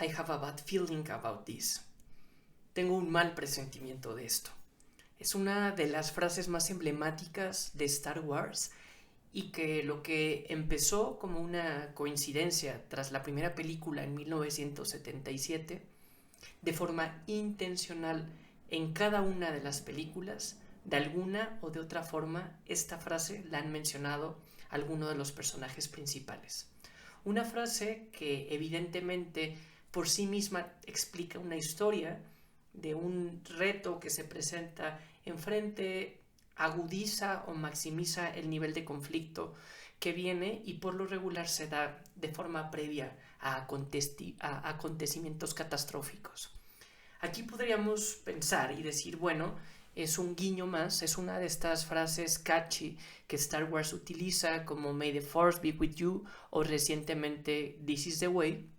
I have a bad feeling about this. Tengo un mal presentimiento de esto. Es una de las frases más emblemáticas de Star Wars y que lo que empezó como una coincidencia tras la primera película en 1977, de forma intencional en cada una de las películas, de alguna o de otra forma, esta frase la han mencionado algunos de los personajes principales. Una frase que evidentemente por sí misma explica una historia de un reto que se presenta enfrente, agudiza o maximiza el nivel de conflicto que viene y por lo regular se da de forma previa a acontecimientos catastróficos. Aquí podríamos pensar y decir, bueno, es un guiño más, es una de estas frases catchy que Star Wars utiliza como May the Force be with you o recientemente This is the way.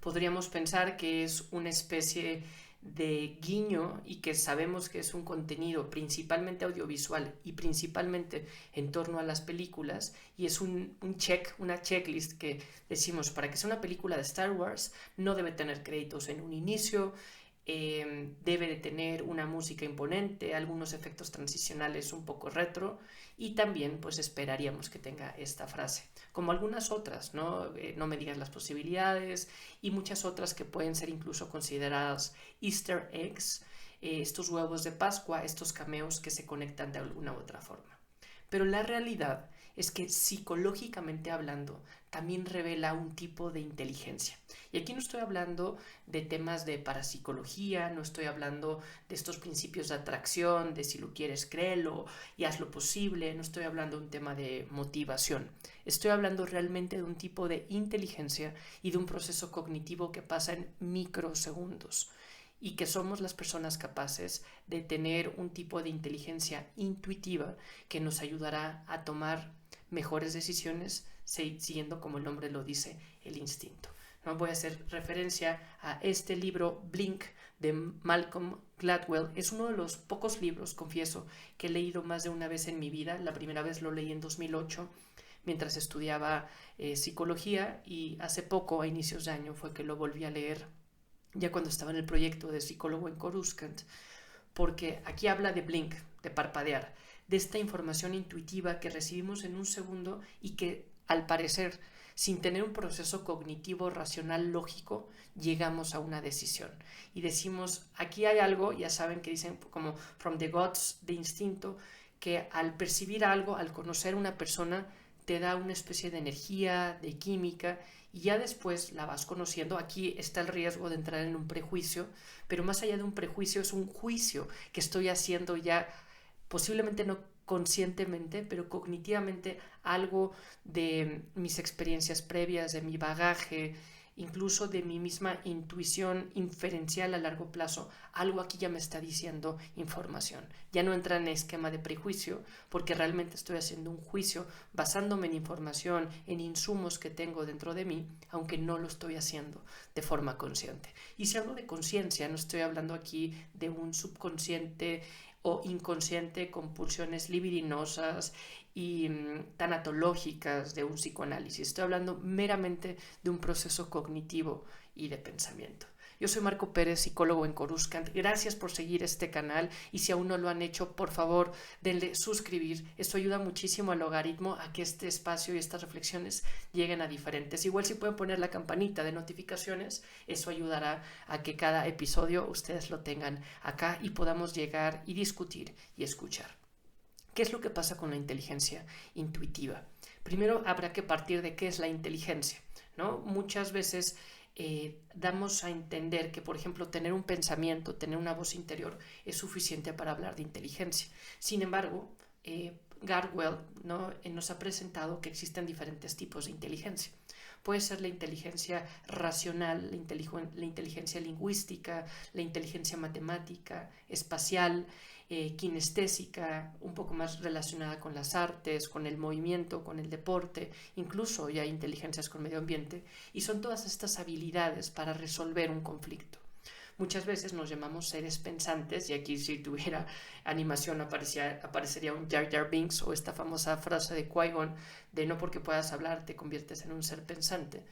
Podríamos pensar que es una especie de guiño y que sabemos que es un contenido principalmente audiovisual y principalmente en torno a las películas y es una checklist que decimos para que sea una película de Star Wars no debe tener créditos en un inicio, debe de tener una música imponente, algunos efectos transicionales un poco retro y también pues esperaríamos que tenga esta frase, como algunas otras, ¿no? No me digas las posibilidades y muchas otras que pueden ser incluso consideradas Easter eggs, estos huevos de Pascua, estos cameos que se conectan de alguna u otra forma. Pero la realidad es que psicológicamente hablando también revela un tipo de inteligencia. Y aquí no estoy hablando de temas de parapsicología, no estoy hablando de estos principios de atracción, de si lo quieres créelo y haz lo posible, no estoy hablando de un tema de motivación. Estoy hablando realmente de un tipo de inteligencia y de un proceso cognitivo que pasa en microsegundos y que somos las personas capaces de tener un tipo de inteligencia intuitiva que nos ayudará a tomar mejores decisiones siguiendo, como el nombre lo dice, el instinto. ¿No? Voy a hacer referencia a este libro Blink de Malcolm Gladwell. Es uno de los pocos libros, confieso, que he leído más de una vez en mi vida. La primera vez lo leí en 2008 mientras estudiaba psicología y hace poco, a inicios de año, fue que lo volví a leer ya cuando estaba en el proyecto de psicólogo en Coruscant, porque aquí habla de blink, de parpadear, de esta información intuitiva que recibimos en un segundo y que, al parecer, sin tener un proceso cognitivo, racional, lógico, llegamos a una decisión. Y decimos, aquí hay algo, ya saben que dicen como from the gods de instinto, que al percibir algo, al conocer una persona, te da una especie de energía, de química, y ya después la vas conociendo. Aquí está el riesgo de entrar en un prejuicio, pero más allá de un prejuicio es un juicio que estoy haciendo ya, posiblemente no conscientemente, pero cognitivamente, algo de mis experiencias previas, de mi bagaje, incluso de mi misma intuición inferencial a largo plazo. Algo aquí ya me está diciendo información. Ya no entra en esquema de prejuicio, porque realmente estoy haciendo un juicio basándome en información, en insumos que tengo dentro de mí, aunque no lo estoy haciendo de forma consciente. Y si hablo de conciencia, no estoy hablando aquí de un subconsciente o inconsciente con pulsiones libidinosas y tanatológicas de un psicoanálisis. Estoy hablando meramente de un proceso cognitivo y de pensamiento. Yo soy Marco Pérez, psicólogo en Coruscant. Gracias por seguir este canal y si aún no lo han hecho, por favor, denle suscribir. Esto ayuda muchísimo al logaritmo a que este espacio y estas reflexiones lleguen a diferentes. Igual si pueden poner la campanita de notificaciones, eso ayudará a que cada episodio ustedes lo tengan acá y podamos llegar y discutir y escuchar. ¿Qué es lo que pasa con la inteligencia intuitiva? Primero habrá que partir de qué es la inteligencia, ¿no? Muchas veces damos a entender que, por ejemplo, tener un pensamiento, tener una voz interior es suficiente para hablar de inteligencia. Sin embargo, Gardwell, ¿no? Nos ha presentado que existen diferentes tipos de inteligencia. Puede ser la inteligencia racional, la inteligencia lingüística, la inteligencia matemática, espacial, kinestésica, un poco más relacionada con las artes, con el movimiento, con el deporte, incluso ya hay inteligencias con medio ambiente, y son todas estas habilidades para resolver un conflicto. Muchas veces nos llamamos seres pensantes, y aquí si tuviera animación aparecería un Jar Jar Binks o esta famosa frase de Qui-Gon de no porque puedas hablar te conviertes en un ser pensante.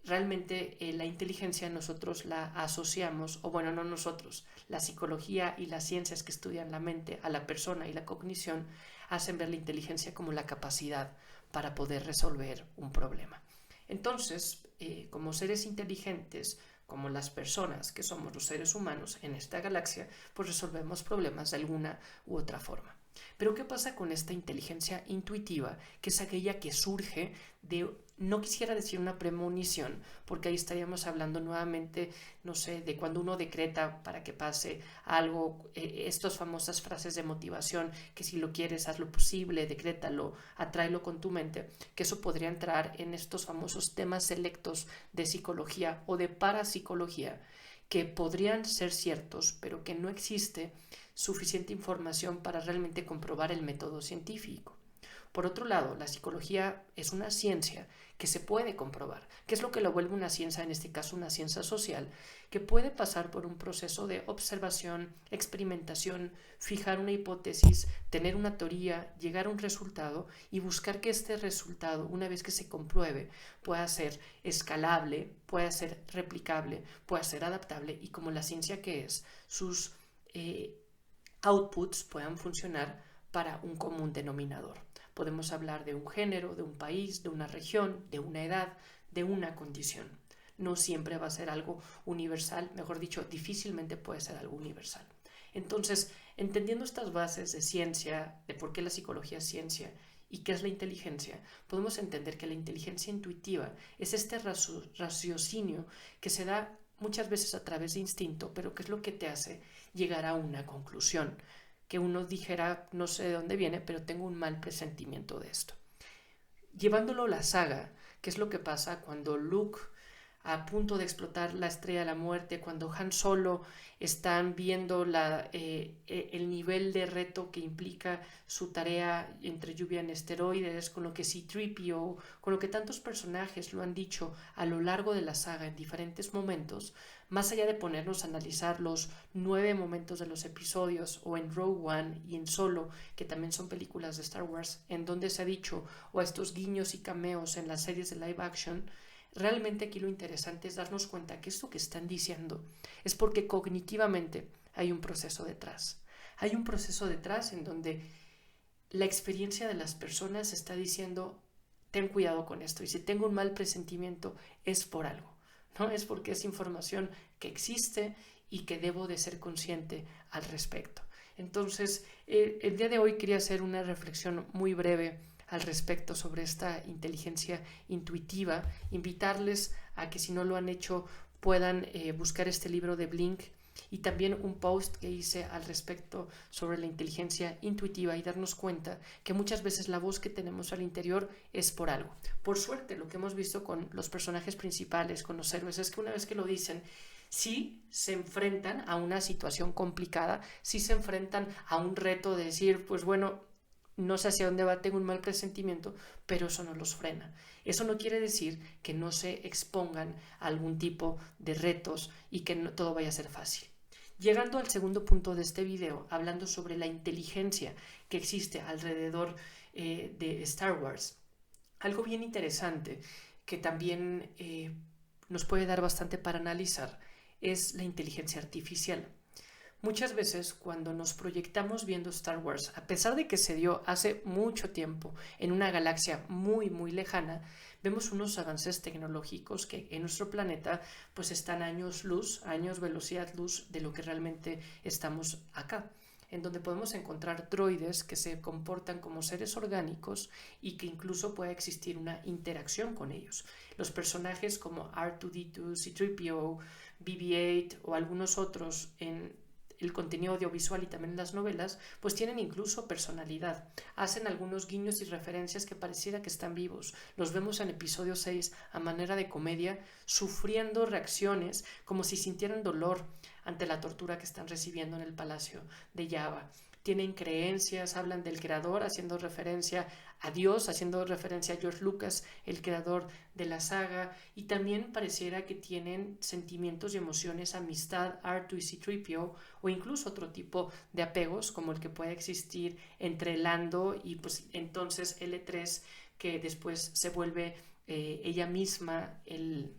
realmente la inteligencia nosotros la asociamos, o bueno, no nosotros, la psicología y las ciencias que estudian la mente, a la persona y la cognición, hacen ver la inteligencia como la capacidad para poder resolver un problema. Entonces, como seres inteligentes, como las personas que somos los seres humanos en esta galaxia, pues resolvemos problemas de alguna u otra forma. Pero ¿qué pasa con esta inteligencia intuitiva, que es aquella que surge de, no quisiera decir una premonición, porque ahí estaríamos hablando nuevamente, no sé, de cuando uno decreta para que pase algo, estas famosas frases de motivación, que si lo quieres, haz lo posible, decrétalo, atráelo con tu mente, que eso podría entrar en estos famosos temas selectos de psicología o de parapsicología, que podrían ser ciertos, pero que no existe suficiente información para realmente comprobar el método científico. Por otro lado, la psicología es una ciencia que se puede comprobar, que es lo que lo vuelve una ciencia, en este caso una ciencia social, que puede pasar por un proceso de observación, experimentación, fijar una hipótesis, tener una teoría, llegar a un resultado y buscar que este resultado, una vez que se compruebe, pueda ser escalable, pueda ser replicable, pueda ser adaptable y como la ciencia que es, sus outputs puedan funcionar para un común denominador. Podemos hablar de un género, de un país, de una región, de una edad, de una condición. No siempre va a ser algo universal, mejor dicho, difícilmente puede ser algo universal. Entonces, entendiendo estas bases de ciencia, de por qué la psicología es ciencia y qué es la inteligencia, podemos entender que la inteligencia intuitiva es este raciocinio que se da muchas veces a través de instinto, pero que es lo que te hace llegar a una conclusión, que uno dijera, no sé de dónde viene, pero tengo un mal presentimiento de esto. Llevándolo a la saga, ¿qué es lo que pasa cuando Luke, a punto de explotar la estrella de la muerte, cuando Han Solo están viendo el nivel de reto que implica su tarea entre lluvia en esteroides, con lo que C-3PO, con lo que tantos personajes lo han dicho a lo largo de la saga en diferentes momentos, más allá de ponernos a analizar los 9 momentos de los episodios o en Rogue One y en Solo, que también son películas de Star Wars, en donde se ha dicho, o a estos guiños y cameos en las series de live action, realmente aquí lo interesante es darnos cuenta que esto que están diciendo es porque cognitivamente hay un proceso detrás. Hay un proceso detrás en donde la experiencia de las personas está diciendo, ten cuidado con esto, y si tengo un mal presentimiento es por algo, ¿no? Es porque es información que existe y que debo de ser consciente al respecto. Entonces, el día de hoy quería hacer una reflexión muy breve al respecto sobre esta inteligencia intuitiva, invitarles a que si no lo han hecho puedan buscar este libro de Blink y también un post que hice al respecto sobre la inteligencia intuitiva y darnos cuenta que muchas veces la voz que tenemos al interior es por algo. Por suerte, lo que hemos visto con los personajes principales, con los héroes, es que una vez que lo dicen, sí se enfrentan a una situación complicada, sí se enfrentan a un reto de decir, pues bueno, no sé hacia dónde va, tengo un mal presentimiento, pero eso no los frena. Eso no quiere decir que no se expongan a algún tipo de retos y que no todo vaya a ser fácil. Llegando al segundo punto de este video, hablando sobre la inteligencia que existe alrededor de Star Wars, algo bien interesante que también nos puede dar bastante para analizar es la inteligencia artificial. Muchas veces cuando nos proyectamos viendo Star Wars, a pesar de que se dio hace mucho tiempo en una galaxia muy muy lejana, vemos unos avances tecnológicos que en nuestro planeta pues están años luz, años velocidad luz de lo que realmente estamos acá, en donde podemos encontrar droides que se comportan como seres orgánicos y que incluso puede existir una interacción con ellos. Los personajes como R2-D2, C-3PO, BB-8 o algunos otros en el contenido audiovisual y también las novelas, pues tienen incluso personalidad. Hacen algunos guiños y referencias que pareciera que están vivos. Los vemos en episodio 6 a manera de comedia, sufriendo reacciones como si sintieran dolor ante la tortura que están recibiendo en el palacio de Jabba. Tienen creencias, hablan del creador, haciendo referencia a Dios, haciendo referencia a George Lucas, el creador de la saga, y también pareciera que tienen sentimientos y emociones, amistad, R2 y C-3PO, o incluso otro tipo de apegos, como el que puede existir entre Lando y pues entonces L3, que después se vuelve ella misma el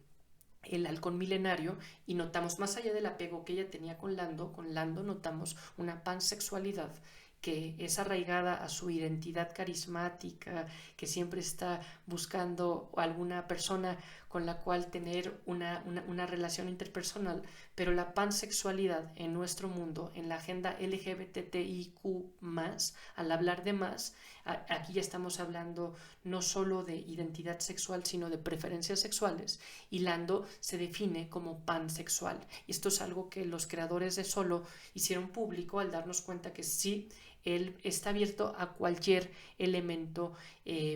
el halcón milenario y notamos, más allá del apego que ella tenía con Lando notamos una pansexualidad que es arraigada a su identidad carismática, que siempre está buscando alguna persona con la cual tener una relación interpersonal, pero la pansexualidad en nuestro mundo, en la agenda LGBTIQ+, al hablar de más, aquí ya estamos hablando no solo de identidad sexual, sino de preferencias sexuales, y Lando se define como pansexual. Y esto es algo que los creadores de Solo hicieron público al darnos cuenta que sí, él está abierto a cualquier elemento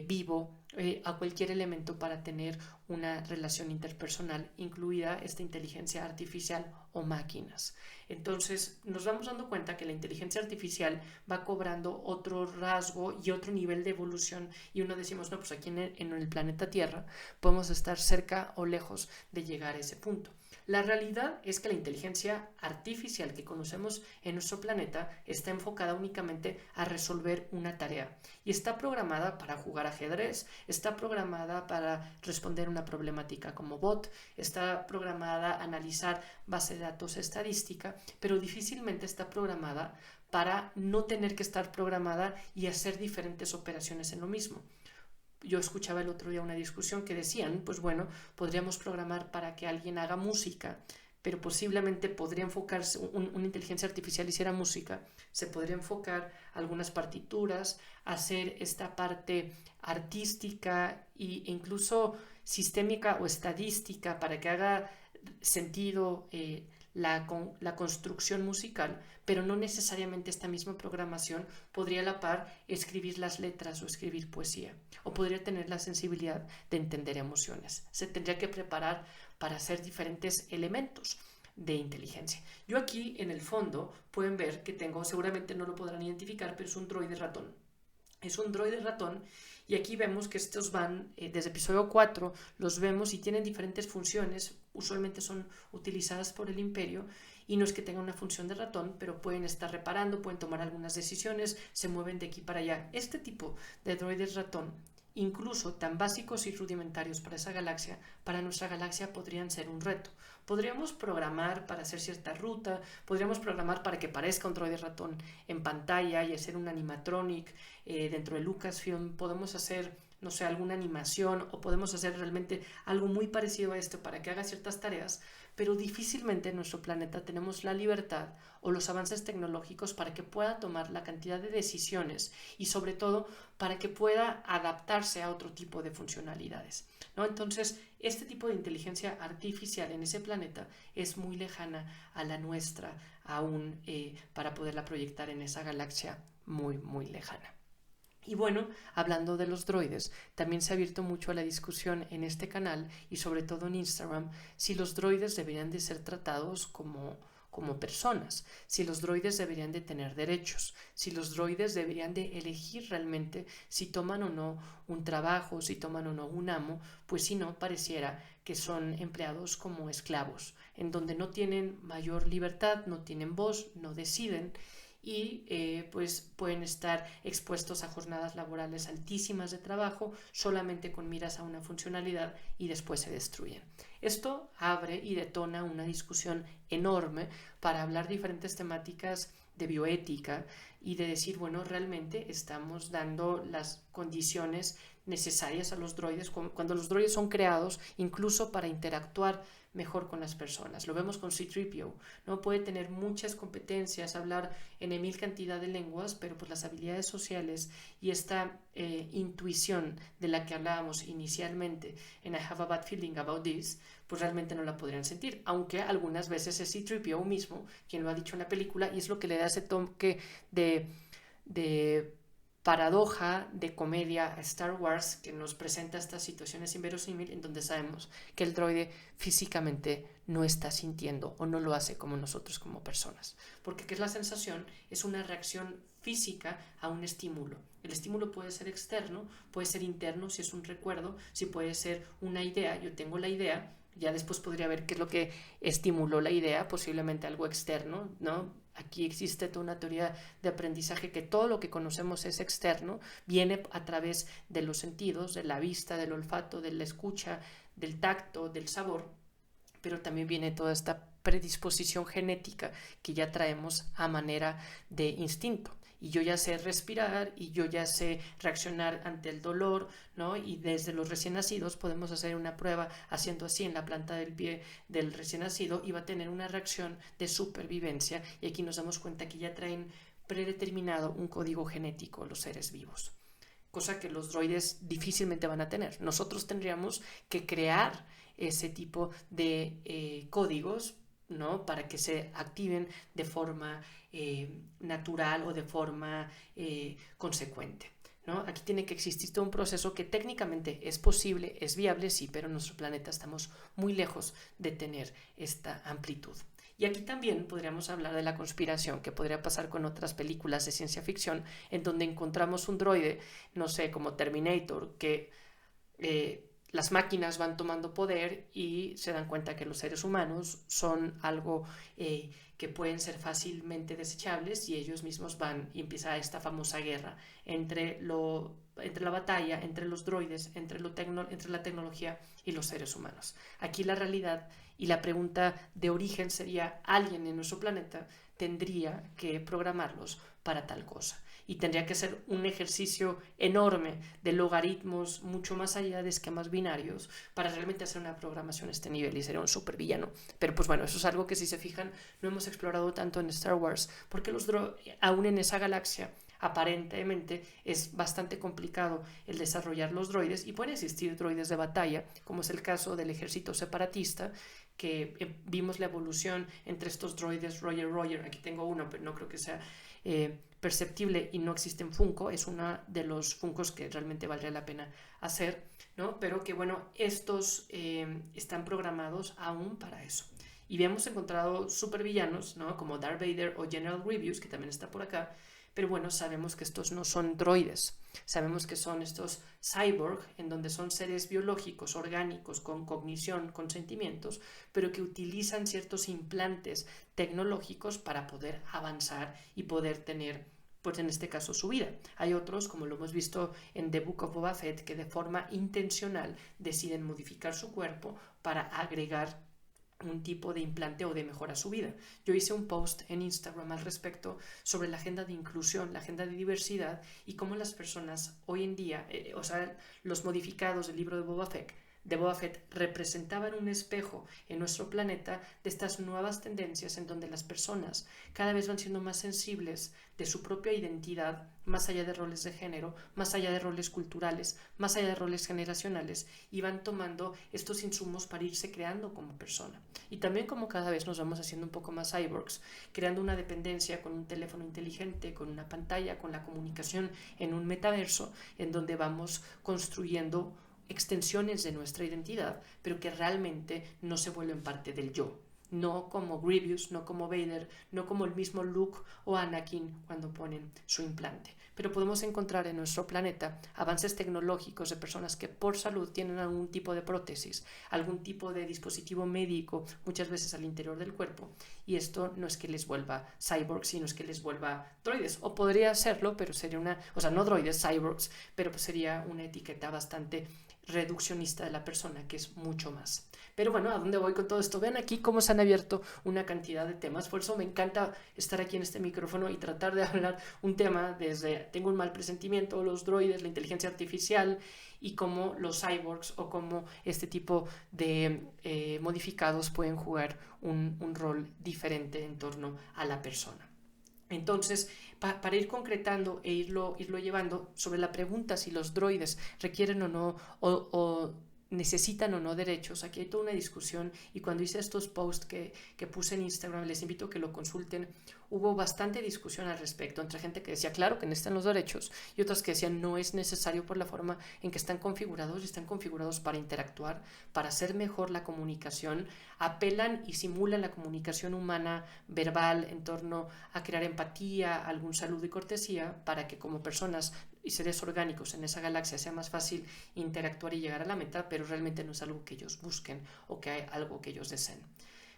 vivo, a cualquier elemento para tener una relación interpersonal, incluida esta inteligencia artificial o máquinas. Entonces nos vamos dando cuenta que la inteligencia artificial va cobrando otro rasgo y otro nivel de evolución, y uno decimos, no, pues aquí en el planeta Tierra podemos estar cerca o lejos de llegar a ese punto. La realidad es que la inteligencia artificial que conocemos en nuestro planeta está enfocada únicamente a resolver una tarea y está programada para jugar ajedrez, está programada para responder una problemática como bot, está programada a analizar base de datos estadística, pero difícilmente está programada para no tener que estar programada y hacer diferentes operaciones en lo mismo. Yo escuchaba el otro día una discusión que decían, pues bueno, podríamos programar para que alguien haga música, pero posiblemente podría enfocarse, una inteligencia artificial hiciera música, se podría enfocar algunas partituras, hacer esta parte artística e incluso sistémica o estadística para que haga sentido la construcción musical, pero no necesariamente esta misma programación podría a la par escribir las letras o escribir poesía, o podría tener la sensibilidad de entender emociones. Se tendría que preparar para hacer diferentes elementos de inteligencia. Yo aquí en el fondo pueden ver que tengo, seguramente no lo podrán identificar, pero es un droide ratón. Es un droide ratón y aquí vemos que estos van, desde episodio 4, los vemos y tienen diferentes funciones, usualmente son utilizadas por el Imperio, y no es que tengan una función de ratón, pero pueden estar reparando, pueden tomar algunas decisiones, se mueven de aquí para allá. Este tipo de droides ratón, incluso tan básicos y rudimentarios para esa galaxia, para nuestra galaxia podrían ser un reto. Podríamos programar para hacer cierta ruta, podríamos programar para que parezca un droide ratón en pantalla y hacer un animatronic dentro de Lucasfilm, podemos hacer, no sé, alguna animación o podemos hacer realmente algo muy parecido a esto para que haga ciertas tareas, pero difícilmente en nuestro planeta tenemos la libertad o los avances tecnológicos para que pueda tomar la cantidad de decisiones y sobre todo para que pueda adaptarse a otro tipo de funcionalidades, ¿no? Entonces, este tipo de inteligencia artificial en ese planeta es muy lejana a la nuestra aún, para poderla proyectar en esa galaxia muy, muy lejana. Y bueno, hablando de los droides, también se ha abierto mucho a la discusión en este canal y sobre todo en Instagram si los droides deberían de ser tratados como personas, si los droides deberían de tener derechos, si los droides deberían de elegir realmente si toman o no un trabajo, si toman o no un amo, pues si no, pareciera que son empleados como esclavos, en donde no tienen mayor libertad, no tienen voz, no deciden, y pues pueden estar expuestos a jornadas laborales altísimas de trabajo solamente con miras a una funcionalidad y después se destruyen. Esto abre y detona una discusión enorme para hablar diferentes temáticas de bioética y de decir, bueno, realmente estamos dando las condiciones necesarias a los droides cuando los droides son creados incluso para interactuar mejor con las personas. Lo vemos con C-3PO, ¿no? Puede tener muchas competencias, hablar en mil cantidad de lenguas, pero pues las habilidades sociales y esta intuición de la que hablábamos inicialmente en I Have a Bad Feeling About This, pues realmente no la podrían sentir, aunque algunas veces es C-3PO mismo quien lo ha dicho en la película y es lo que le da ese toque de paradoja de comedia a Star Wars, que nos presenta estas situaciones inverosímiles en donde sabemos que el droide físicamente no está sintiendo o no lo hace como nosotros como personas. Porque ¿qué es la sensación? Es una reacción física a un estímulo. El estímulo puede ser externo, puede ser interno si es un recuerdo, si puede ser una idea, yo tengo la idea, ya después podría ver qué es lo que estimuló la idea, posiblemente algo externo, ¿no? Aquí existe toda una teoría de aprendizaje que todo lo que conocemos es externo, viene a través de los sentidos, de la vista, del olfato, de la escucha, del tacto, del sabor. pero también viene toda esta predisposición genética que ya traemos a manera de instinto. Y yo ya sé respirar y yo ya sé reaccionar ante el dolor, ¿no? Y desde los recién nacidos podemos hacer una prueba haciendo así en la planta del pie del recién nacido y va a tener una reacción de supervivencia, y aquí nos damos cuenta que ya traen predeterminado un código genético los seres vivos, cosa que los droides difícilmente van a tener. Nosotros tendríamos que crear ese tipo de códigos, ¿no? Para que se activen de forma natural o de forma consecuente, ¿no? Aquí tiene que existir todo un proceso que técnicamente es posible, es viable, sí, pero en nuestro planeta estamos muy lejos de tener esta amplitud. Y aquí también podríamos hablar de la conspiración que podría pasar con otras películas de ciencia ficción en donde encontramos un droide, no sé, como Terminator, que las máquinas van tomando poder y se dan cuenta que los seres humanos son algo que pueden ser fácilmente desechables, y ellos mismos van y empieza esta famosa guerra entre la batalla entre los droides, entre la tecnología y los seres humanos. Aquí la realidad y la pregunta de origen sería: ¿alguien en nuestro planeta tendría que programarlos para tal cosa? Y tendría que ser un ejercicio enorme de logaritmos mucho más allá de esquemas binarios para realmente hacer una programación a este nivel, y sería un supervillano. Pero pues bueno, eso es algo que, si se fijan, no hemos explorado tanto en Star Wars, porque aún en esa galaxia aparentemente es bastante complicado el desarrollar los droides, y pueden existir droides de batalla, como es el caso del ejército separatista, que vimos la evolución entre estos droides Roger, aquí tengo uno, pero no creo que sea perceptible y no existe en Funko, es uno de los Funkos que realmente valdría la pena hacer, ¿no? Pero que bueno, estos están programados aún para eso. Y hemos encontrado supervillanos, ¿no? Como Darth Vader o General Grievous, que también está por acá, pero bueno, sabemos que estos no son droides, sabemos que son estos cyborg, en donde son seres biológicos, orgánicos, con cognición, con sentimientos, pero que utilizan ciertos implantes tecnológicos para poder avanzar y poder tener, pues en este caso, su vida. Hay otros, como lo hemos visto en The Book of Boba Fett, que de forma intencional deciden modificar su cuerpo para agregar un tipo de implante o de mejora a su vida. Yo hice un post en Instagram al respecto sobre la agenda de inclusión, la agenda de diversidad, y cómo las personas hoy en día, o sea, los modificados del libro de Boba Fett representaban un espejo en nuestro planeta de estas nuevas tendencias en donde las personas cada vez van siendo más sensibles de su propia identidad, más allá de roles de género, más allá de roles culturales, más allá de roles generacionales, y van tomando estos insumos para irse creando como persona. Y también como cada vez nos vamos haciendo un poco más cyborgs, creando una dependencia con un teléfono inteligente, con una pantalla, con la comunicación en un metaverso, en donde vamos construyendo extensiones de nuestra identidad, pero que realmente no se vuelven parte del yo. No como Grievous, no como Vader, no como el mismo Luke o Anakin cuando ponen su implante. Pero podemos encontrar en nuestro planeta avances tecnológicos de personas que por salud tienen algún tipo de prótesis, algún tipo de dispositivo médico, muchas veces al interior del cuerpo, y esto no es que les vuelva cyborgs, sino es que les vuelva droides. O podría serlo, pero sería no droides, cyborgs, pero pues sería una etiqueta bastante reduccionista de la persona, que es mucho más. Pero bueno, ¿a dónde voy con todo esto? Vean aquí cómo se han abierto una cantidad de temas. Por eso me encanta estar aquí en este micrófono y tratar de hablar un tema desde tengo un mal presentimiento, los droides, la inteligencia artificial, y cómo los cyborgs o cómo este tipo de modificados pueden jugar un rol diferente en torno a la persona. Entonces, para ir concretando e irlo llevando sobre la pregunta si los droides requieren o no, o necesitan o no derechos, aquí hay toda una discusión, y cuando hice estos posts que puse en Instagram, les invito a que lo consulten, hubo bastante discusión al respecto, entre gente que decía claro que necesitan los derechos, y otras que decían no es necesario por la forma en que están configurados, y están configurados para interactuar, para hacer mejor la comunicación, apelan y simulan la comunicación humana verbal en torno a crear empatía, algún saludo y cortesía, para que como personas y seres orgánicos en esa galaxia sea más fácil interactuar y llegar a la meta, pero realmente no es algo que ellos busquen o que hay algo que ellos deseen.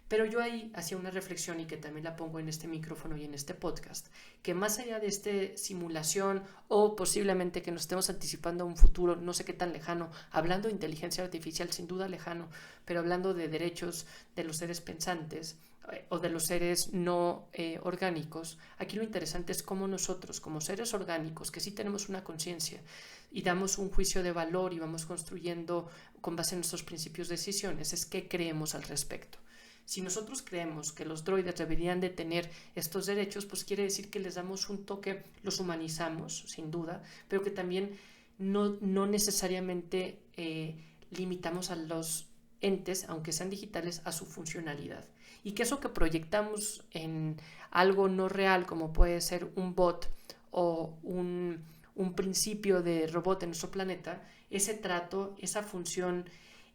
Pero yo ahí hacía una reflexión y que también la pongo en este micrófono y en este podcast, que más allá de esta simulación o posiblemente que nos estemos anticipando a un futuro no sé qué tan lejano, hablando de inteligencia artificial sin duda lejano, pero hablando de derechos de los seres pensantes o de los seres no orgánicos, aquí lo interesante es cómo nosotros como seres orgánicos que sí tenemos una conciencia y damos un juicio de valor y vamos construyendo con base en nuestros principios de decisiones, es qué creemos al respecto. Si nosotros creemos que los droides deberían de tener estos derechos, pues quiere decir que les damos un toque, los humanizamos, sin duda, pero que también no necesariamente limitamos a los entes, aunque sean digitales, a su funcionalidad. Y que eso que proyectamos en algo no real, como puede ser un bot o un principio de robot en nuestro planeta, ese trato, esa función,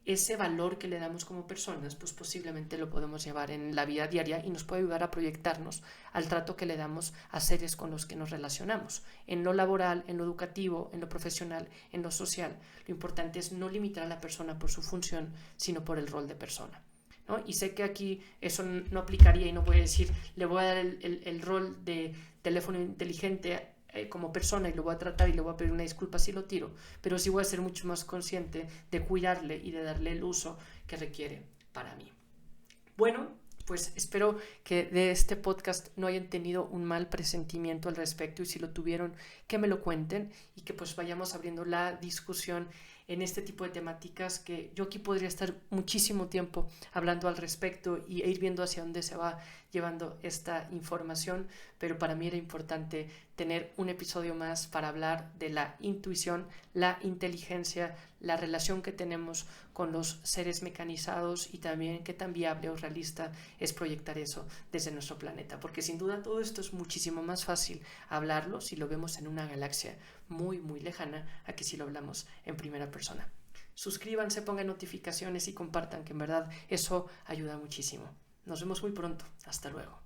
ese valor que le damos como personas, pues posiblemente lo podemos llevar en la vida diaria y nos puede ayudar a proyectarnos al trato que le damos a seres con los que nos relacionamos, en lo laboral, en lo educativo, en lo profesional, en lo social. Lo importante es no limitar a la persona por su función, sino por el rol de persona, ¿no? Y sé que aquí eso no aplicaría y no voy a decir, le voy a dar el rol de teléfono inteligente como persona y lo voy a tratar y le voy a pedir una disculpa si lo tiro, pero sí voy a ser mucho más consciente de cuidarle y de darle el uso que requiere para mí. Bueno, pues espero que de este podcast no hayan tenido un mal presentimiento al respecto y si lo tuvieron, que me lo cuenten y que pues vayamos abriendo la discusión en este tipo de temáticas que yo aquí podría estar muchísimo tiempo hablando al respecto e ir viendo hacia dónde se va llevando esta información, pero para mí era importante tener un episodio más para hablar de la intuición, la inteligencia, la relación que tenemos con los seres mecanizados y también qué tan viable o realista es proyectar eso desde nuestro planeta, porque sin duda todo esto es muchísimo más fácil hablarlo si lo vemos en una galaxia muy muy lejana a que si lo hablamos en primera persona. Suscríbanse, pongan notificaciones y compartan, que en verdad eso ayuda muchísimo. Nos vemos muy pronto. Hasta luego.